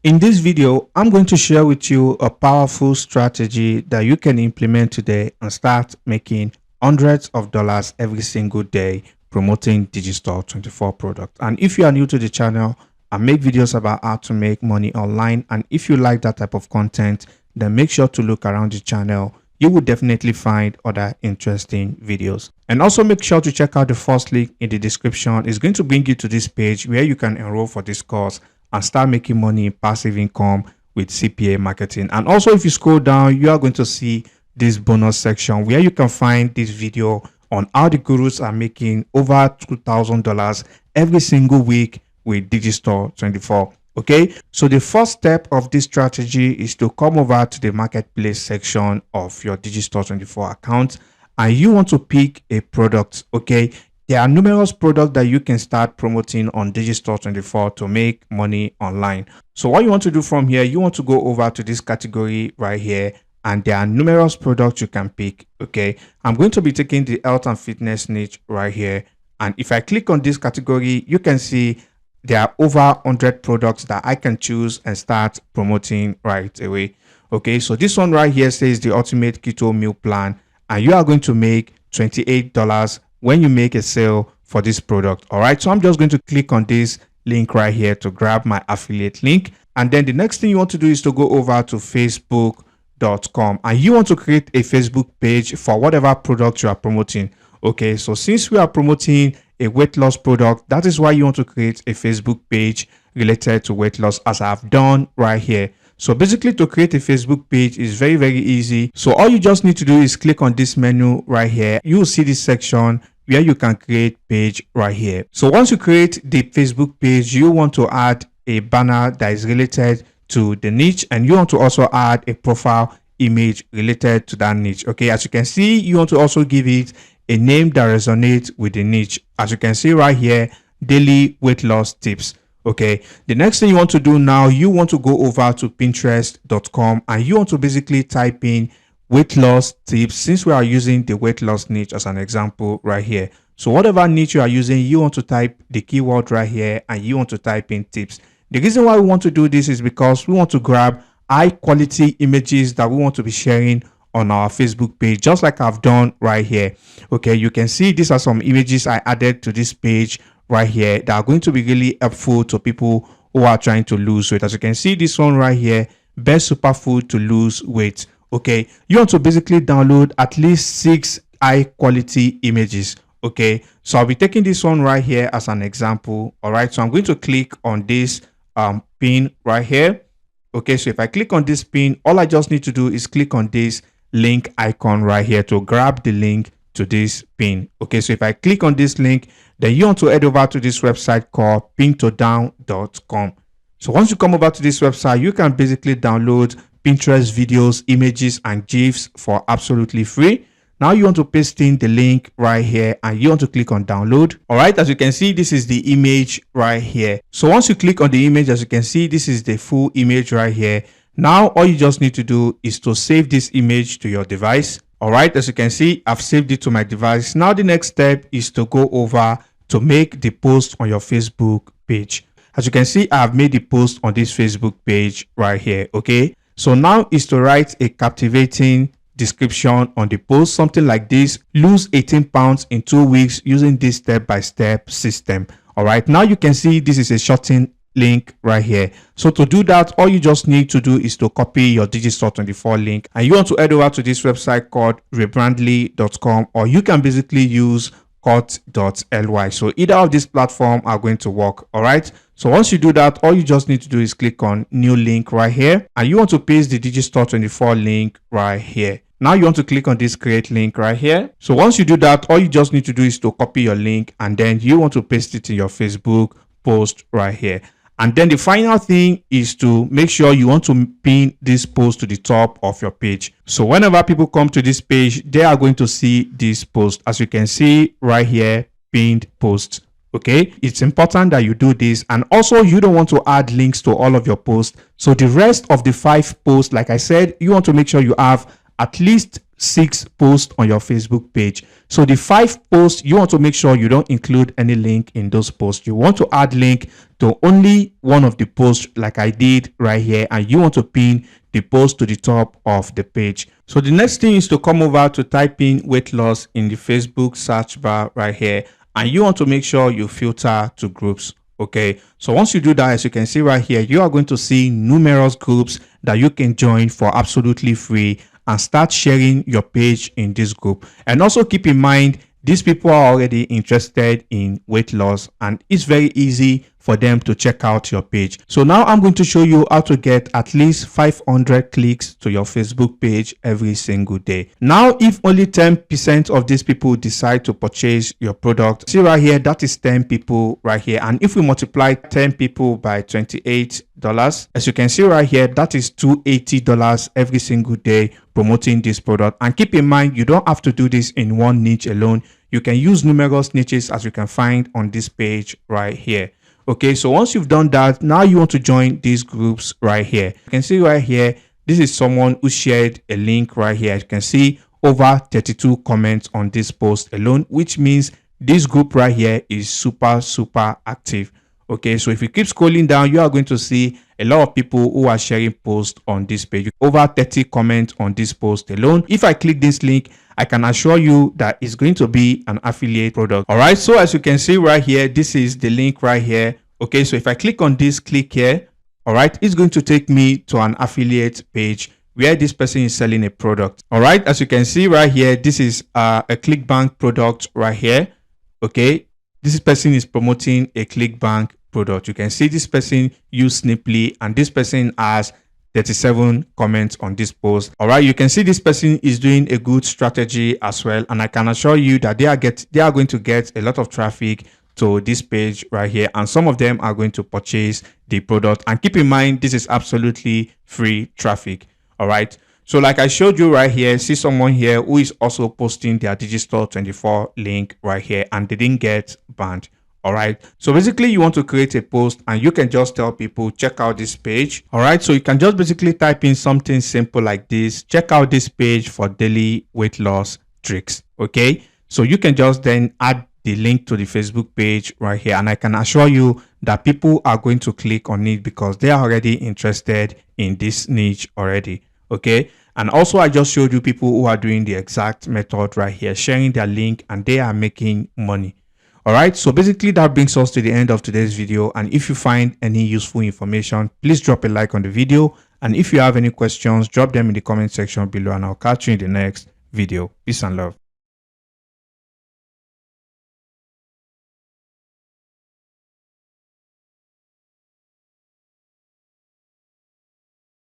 In this video, I'm going to share with you a powerful strategy that you can implement today and start making hundreds of dollars every single day promoting Digistore24 product. And if you are new to the channel, I make videos about how to make money online. And if you like that type of content, then make sure to look around the channel. You will definitely find other interesting videos. And also make sure to check out the first link in the description. It's going to bring you to this page where you can enroll for this course and start making money, passive income with CPA marketing. And also if you scroll down, you are going to see this bonus section where you can find this video on how the gurus are making over $2,000 every single week with Digistore24. Okay, so the first step of this strategy is to come over to the marketplace section of your Digistore24 account and you want to pick a product. Okay, there are numerous products that you can start promoting on Digistore24 to make money online. So what you want to do from here, you want to go over to this category right here, and there are numerous products you can pick. Okay, I'm going to be taking the health and fitness niche right here, and if I click on this category, you can see there are over 100 products that I can choose and start promoting right away. Okay, so this one right here says the ultimate keto meal plan, and you are going to make $28 when you make a sale for this product. All right, so I'm just going to click on this link right here to grab my affiliate link. And then the next thing you want to do is to go over to facebook.com and you want to create a Facebook page for whatever product you are promoting. Okay, so since we are promoting a weight loss product, that is why you want to create a Facebook page related to weight loss, as I've done right here. So basically, to create a Facebook page is very, very easy. So all you just need to do is click on this menu right here. You will see this section where you can create page right here. So once you create the Facebook page, you want to add a banner that is related to the niche, and you want to also add a profile image related to that niche. Okay, as you can see, you want to also give it a name that resonates with the niche. As you can see right here, daily weight loss tips. Okay, the next thing you want to do now, you want to go over to pinterest.com and you want to basically type in weight loss tips, since we are using the weight loss niche as an example right here. So whatever niche you are using, you want to type the keyword right here and you want to type in tips. The reason why we want to do this is because we want to grab high quality images that we want to be sharing on our Facebook page, just like I've done right here. Okay, you can see these are some images I added to this page right here that are going to be really helpful to people who are trying to lose weight. As you can see, this one right here, best superfood to lose weight. Okay, you want to basically download at least 6 high quality images. Okay, so I'll be taking this one right here as an example. All right, so I'm going to click on this pin right here. Okay, so if I click on this pin, all I just need to do is click on this link icon right here to grab the link to this pin. Okay, so if I click on this link, then you want to head over to this website called pintodown.com. So once you come over to this website, you can basically download Pinterest videos, images, and GIFs for absolutely free. Now you want to paste in the link right here and you want to click on download. All right, as you can see, this is the image right here. So once you click on the image, as you can see, this is the full image right here. Now all you just need to do is to save this image to your device. All right, as you can see, I've saved it to my device. Now the next step is to go over to make the post on your Facebook page. As you can see, I've made the post on this Facebook page right here. Okay, so now is to write a captivating description on the post, something like this: lose 18 pounds in 2 weeks using this step-by-step system. All right, now you can see this is a shortened link right here. So to do that, all you just need to do is to copy your Digistore24 link and you want to head over to this website called rebrandly.com, or you can basically use cut.ly. So either of these platforms are going to work. All right, so once you do that, all you just need to do is click on new link right here and you want to paste the Digistore24 link right here. Now you want to click on this create link right here. So once you do that, all you just need to do is to copy your link and then you want to paste it in your Facebook post right here. And then the final thing is to make sure you want to pin this post to the top of your page. So whenever people come to this page, they are going to see this post. As you can see right here, pinned post. Okay, it's important that you do this, and also you don't want to add links to all of your posts. So the rest of the 5 posts, like I said, you want to make sure you have at least 6 posts on your Facebook page. So the 5 posts, you want to make sure you don't include any link in those posts. You want to add link to only one of the posts like I did right here, and you want to pin the post to the top of the page. So the next thing is to come over to type in weight loss in the Facebook search bar right here, and you want to make sure you filter to groups. Okay, so once you do that, as you can see right here, you are going to see numerous groups that you can join for absolutely free and start sharing your page in this group. And also keep in mind, these people are already interested in weight loss, and it's very easy for them to check out your page. So now I'm going to show you how to get at least 500 clicks to your Facebook page every single day. Now, if only 10% of these people decide to purchase your product, see right here, that is 10 people right here. And if we multiply 10 people by $28, as you can see right here, that is $280 every single day promoting this product. And keep in mind, you don't have to do this in one niche alone. You can use numerous niches as you can find on this page right here. Okay, so once you've done that, now you want to join these groups right here. You can see right here, this is someone who shared a link right here. You can see over 32 comments on this post alone, which means this group right here is super active. Okay, so if you keep scrolling down, you are going to see a lot of people who are sharing posts on this page. Over 30 comments on this post alone. If I click this link, I can assure you that it's going to be an affiliate product. All right, so as you can see right here, this is the link right here. Okay, so if I click on this, click here. All right, it's going to take me to an affiliate page where this person is selling a product. All right, as you can see right here, this is a ClickBank product right here. Okay, this person is promoting a ClickBank product. You can see this person use Sniply, and this person has 37 comments on this post. All right, you can see this person is doing a good strategy as well, and I can assure you that they are going to get a lot of traffic to this page right here, and some of them are going to purchase the product. And keep in mind, this is absolutely free traffic. All right, so like I showed you right here, see someone here who is also posting their Digistore24 link right here, and they didn't get banned. All right, so basically you want to create a post and you can just tell people, check out this page. All right, so you can just basically type in something simple like this: check out this page for daily weight loss tricks. Okay, so you can just then add the link to the Facebook page right here, and I can assure you that people are going to click on it because they are already interested in this niche already. Okay, and also I just showed you people who are doing the exact method right here, sharing their link, and they are making money. All right, so basically that brings us to the end of today's video. And if you find any useful information, please drop a like on the video. And if you have any questions, drop them in the comment section below, and I'll catch you in the next video. Peace and love.